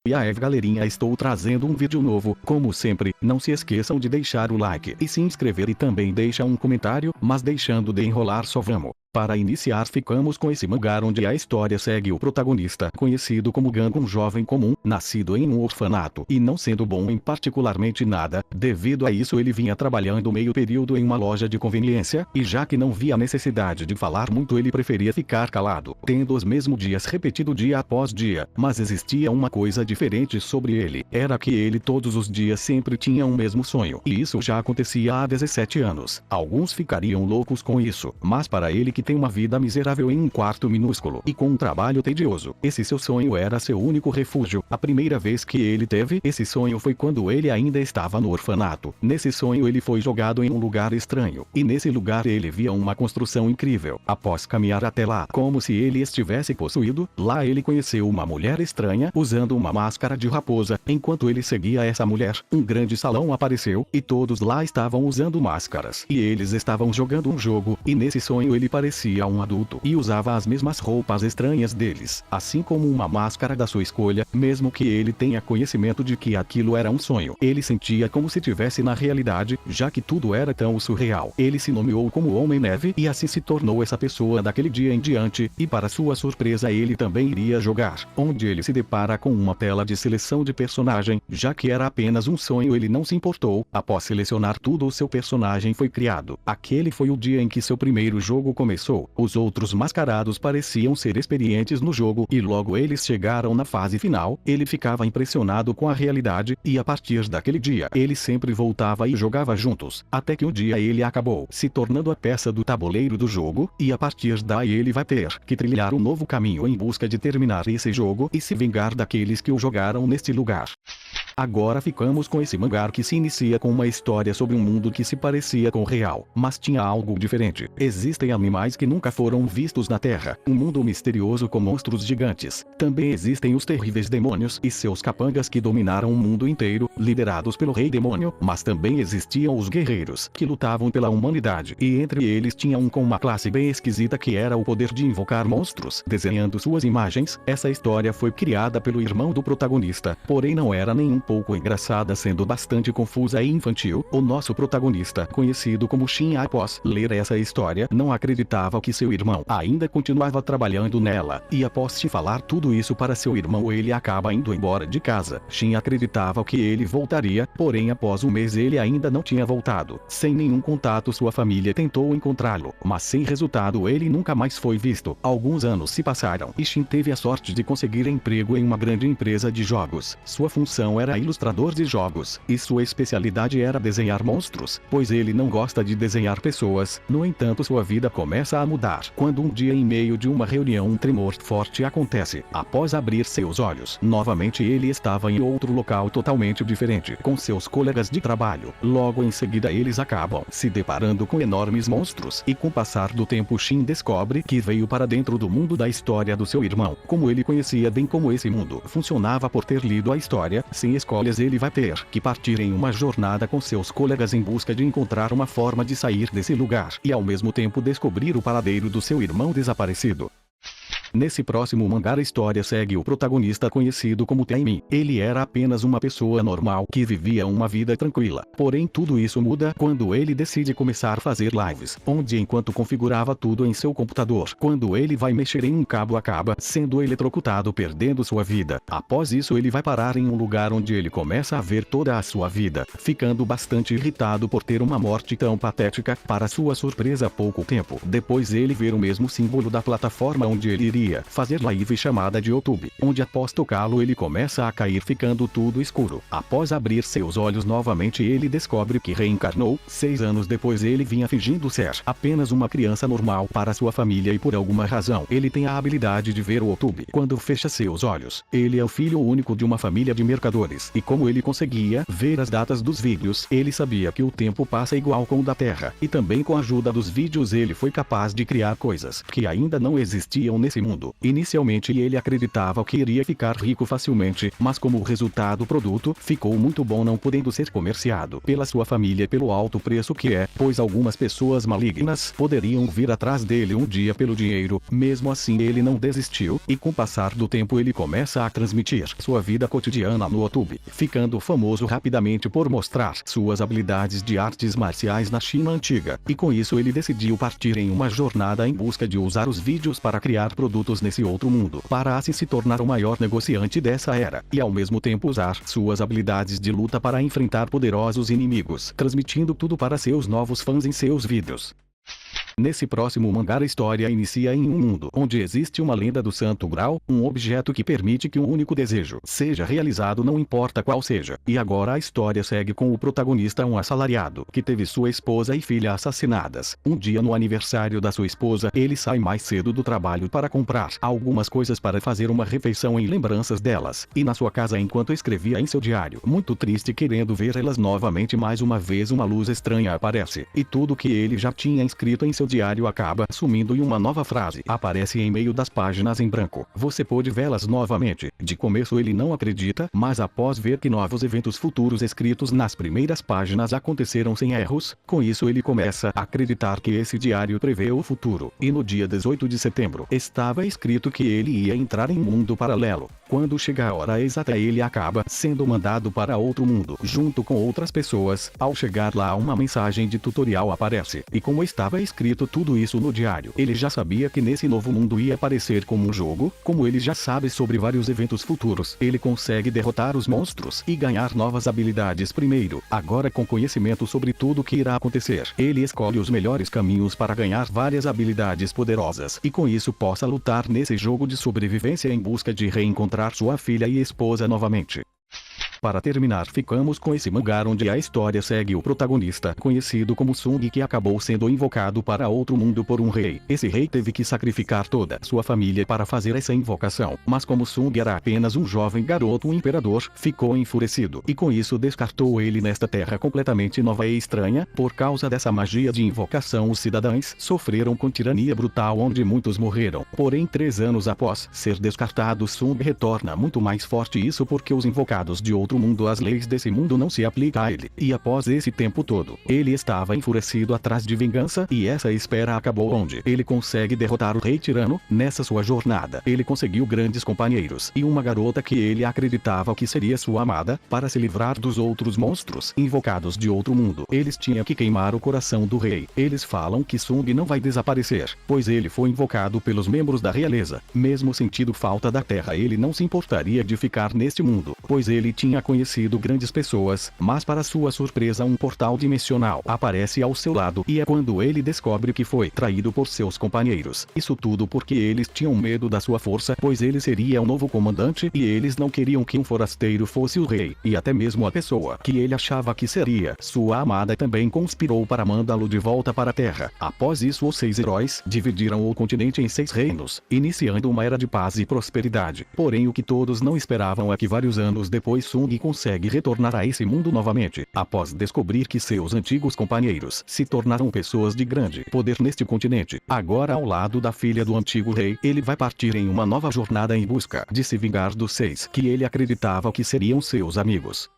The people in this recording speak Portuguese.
E aí galerinha, estou trazendo um vídeo novo. Como sempre, não se esqueçam de deixar o like e se inscrever e também deixa um comentário, mas deixando de enrolar só vamos. Para iniciar ficamos com esse mangá onde a história segue o protagonista, conhecido como Gang, um jovem comum, nascido em um orfanato e não sendo bom em particularmente nada. Devido a isso ele vinha trabalhando meio período em uma loja de conveniência, e já que não via necessidade de falar muito ele preferia ficar calado, tendo os mesmos dias repetido dia após dia. Mas existia uma coisa diferente sobre ele, era que ele todos os dias sempre tinha um mesmo sonho, e isso já acontecia há 17 anos. Alguns ficariam loucos com isso, mas para ele que tem uma vida miserável em um quarto minúsculo e com um trabalho tedioso, esse seu sonho era seu único refúgio. A primeira vez que ele teve esse sonho foi quando ele ainda estava no orfanato. Nesse sonho ele foi jogado em um lugar estranho, e nesse lugar ele via uma construção incrível. Após caminhar até lá, como se ele estivesse possuído, lá ele conheceu uma mulher estranha usando uma máscara de raposa. Enquanto ele seguia essa mulher, um grande salão apareceu, e todos lá estavam usando máscaras, e eles estavam jogando um jogo, e nesse sonho ele parecia um adulto e usava as mesmas roupas estranhas deles, assim como uma máscara da sua escolha. Mesmo que ele tenha conhecimento de que aquilo era um sonho, ele sentia como se tivesse na realidade, já que tudo era tão surreal. Ele se nomeou como Homem-Neve e assim se tornou essa pessoa daquele dia em diante, e para sua surpresa ele também iria jogar, onde ele se depara com uma tela de seleção de personagem. Já que era apenas um sonho ele não se importou. Após selecionar tudo, o seu personagem foi criado. Aquele foi o dia em que seu primeiro jogo começou. Os outros mascarados pareciam ser experientes no jogo, e logo eles chegaram na fase final. Ele ficava impressionado com a realidade, e a partir daquele dia ele sempre voltava e jogava juntos, até que um dia ele acabou se tornando a peça do tabuleiro do jogo, e a partir daí ele vai ter que trilhar um novo caminho em busca de terminar esse jogo e se vingar daqueles que o jogaram neste lugar. Agora ficamos com esse mangá que se inicia com uma história sobre um mundo que se parecia com o real, mas tinha algo diferente. Existem animais que nunca foram vistos na Terra, um mundo misterioso com monstros gigantes. Também existem os terríveis demônios e seus capangas que dominaram o mundo inteiro, liderados pelo Rei Demônio, mas também existiam os guerreiros, que lutavam pela humanidade, e entre eles tinha um com uma classe bem esquisita que era o poder de invocar monstros, desenhando suas imagens. Essa história foi criada pelo irmão do protagonista, porém não era nem pouco engraçada, sendo bastante confusa e infantil. O nosso protagonista, conhecido como Shin, após ler essa história, não acreditava que seu irmão ainda continuava trabalhando nela, e após te falar tudo isso para seu irmão ele acaba indo embora de casa. Shin acreditava que ele voltaria, porém após um mês ele ainda não tinha voltado. Sem nenhum contato sua família tentou encontrá-lo, mas sem resultado ele nunca mais foi visto. Alguns anos se passaram e Shin teve a sorte de conseguir emprego em uma grande empresa de jogos. Sua função era ilustrador de jogos, e sua especialidade era desenhar monstros, pois ele não gosta de desenhar pessoas. No entanto, sua vida começa a mudar quando um dia em meio de uma reunião um tremor forte acontece. Após abrir seus olhos, novamente ele estava em outro local totalmente diferente, com seus colegas de trabalho. Logo em seguida eles acabam se deparando com enormes monstros, e com o passar do tempo Shin descobre que veio para dentro do mundo da história do seu irmão. Como ele conhecia bem como esse mundo funcionava por ter lido a história, sem escolhas ele vai ter que partir em uma jornada com seus colegas em busca de encontrar uma forma de sair desse lugar, e ao mesmo tempo descobrir o paradeiro do seu irmão desaparecido. Nesse próximo mangá a história segue o protagonista conhecido como Taemin. Ele era apenas uma pessoa normal que vivia uma vida tranquila. Porém tudo isso muda quando ele decide começar a fazer lives, onde enquanto configurava tudo em seu computador, quando ele vai mexer em um cabo acaba sendo eletrocutado, perdendo sua vida. Após isso ele vai parar em um lugar onde ele começa a ver toda a sua vida, ficando bastante irritado por ter uma morte tão patética. Para sua surpresa, pouco tempo depois ele vê o mesmo símbolo da plataforma onde ele iria fazer live chamada de YouTube, onde após tocá-lo ele começa a cair, ficando tudo escuro. Após abrir seus olhos novamente ele descobre que reencarnou. 6 anos depois ele vinha fingindo ser apenas uma criança normal para sua família, e por alguma razão ele tem a habilidade de ver o YouTube. Quando fecha seus olhos, ele é o filho único de uma família de mercadores, e como ele conseguia ver as datas dos vídeos, ele sabia que o tempo passa igual com o da Terra, e também com a ajuda dos vídeos ele foi capaz de criar coisas que ainda não existiam nesse mundo. mundo. Inicialmente ele acreditava que iria ficar rico facilmente, mas como o resultado do produto ficou muito bom, não podendo ser comerciado pela sua família pelo alto preço que é, pois algumas pessoas malignas poderiam vir atrás dele um dia pelo dinheiro. Mesmo assim ele não desistiu, e com o passar do tempo ele começa a transmitir sua vida cotidiana no YouTube, ficando famoso rapidamente por mostrar suas habilidades de artes marciais na China antiga, e com isso ele decidiu partir em uma jornada em busca de usar os vídeos para criar produtos nesse outro mundo, para assim se tornar o maior negociante dessa era, e ao mesmo tempo usar suas habilidades de luta para enfrentar poderosos inimigos, transmitindo tudo para seus novos fãs em seus vídeos. Nesse próximo mangá a história inicia em um mundo onde existe uma lenda do Santo Graal, um objeto que permite que um único desejo seja realizado, não importa qual seja. E agora a história segue com o protagonista, um assalariado, que teve sua esposa e filha assassinadas. Um dia no aniversário da sua esposa, ele sai mais cedo do trabalho para comprar algumas coisas para fazer uma refeição em lembranças delas. E na sua casa, enquanto escrevia em seu diário, muito triste querendo ver elas novamente, mais uma vez uma luz estranha aparece, e tudo que ele já tinha escrito em seu diário acaba sumindo e uma nova frase aparece em meio das páginas em branco. Você pode vê-las novamente. De começo ele não acredita, mas após ver que novos eventos futuros escritos nas primeiras páginas aconteceram sem erros, com isso ele começa a acreditar que esse diário prevê o futuro. E no dia 18 de setembro, estava escrito que ele ia entrar em um mundo paralelo. Quando chega a hora exata, ele acaba sendo mandado para outro mundo, junto com outras pessoas. Ao chegar lá, uma mensagem de tutorial aparece, e como estava escrito tudo isso no diário, ele já sabia que nesse novo mundo ia aparecer como um jogo. Como ele já sabe sobre vários eventos futuros, ele consegue derrotar os monstros e ganhar novas habilidades primeiro. Agora, com conhecimento sobre tudo que irá acontecer, ele escolhe os melhores caminhos para ganhar várias habilidades poderosas, e com isso possa lutar nesse jogo de sobrevivência em busca de reencontrar sua filha e esposa novamente. Para terminar, ficamos com esse mangá onde a história segue o protagonista, conhecido como Sung, que acabou sendo invocado para outro mundo por um rei. Esse rei teve que sacrificar toda sua família para fazer essa invocação, mas como Sung era apenas um jovem garoto, o imperador ficou enfurecido, e com isso descartou ele nesta terra completamente nova e estranha. Por causa dessa magia de invocação, os cidadãos sofreram com tirania brutal, onde muitos morreram. Porém, 3 anos após ser descartado, Sung retorna muito mais forte, isso porque os invocados de outro mundo, as leis desse mundo não se aplicam a ele. E após esse tempo todo, ele estava enfurecido atrás de vingança, e essa espera acabou onde ele consegue derrotar o rei tirano. Nessa sua jornada, ele conseguiu grandes companheiros e uma garota que ele acreditava que seria sua amada. Para se livrar dos outros monstros invocados de outro mundo, eles tinham que queimar o coração do rei. Eles falam que Sung não vai desaparecer, pois ele foi invocado pelos membros da realeza. Mesmo sentindo falta da terra, ele não se importaria de ficar neste mundo, pois ele tinha conhecido grandes pessoas. Mas para sua surpresa, um portal dimensional aparece ao seu lado, e é quando ele descobre que foi traído por seus companheiros. Isso tudo porque eles tinham medo da sua força, pois ele seria o novo comandante, e eles não queriam que um forasteiro fosse o rei. E até mesmo a pessoa que ele achava que seria sua amada também conspirou para mandá-lo de volta para a Terra. Após isso, os 6 heróis dividiram o continente em 6 reinos, iniciando uma era de paz e prosperidade. Porém, o que todos não esperavam é que vários anos depois Sung consegue retornar a esse mundo novamente, após descobrir que seus antigos companheiros se tornaram pessoas de grande poder neste continente. Agora, ao lado da filha do antigo rei, ele vai partir em uma nova jornada em busca de se vingar dos 6 que ele acreditava que seriam seus amigos.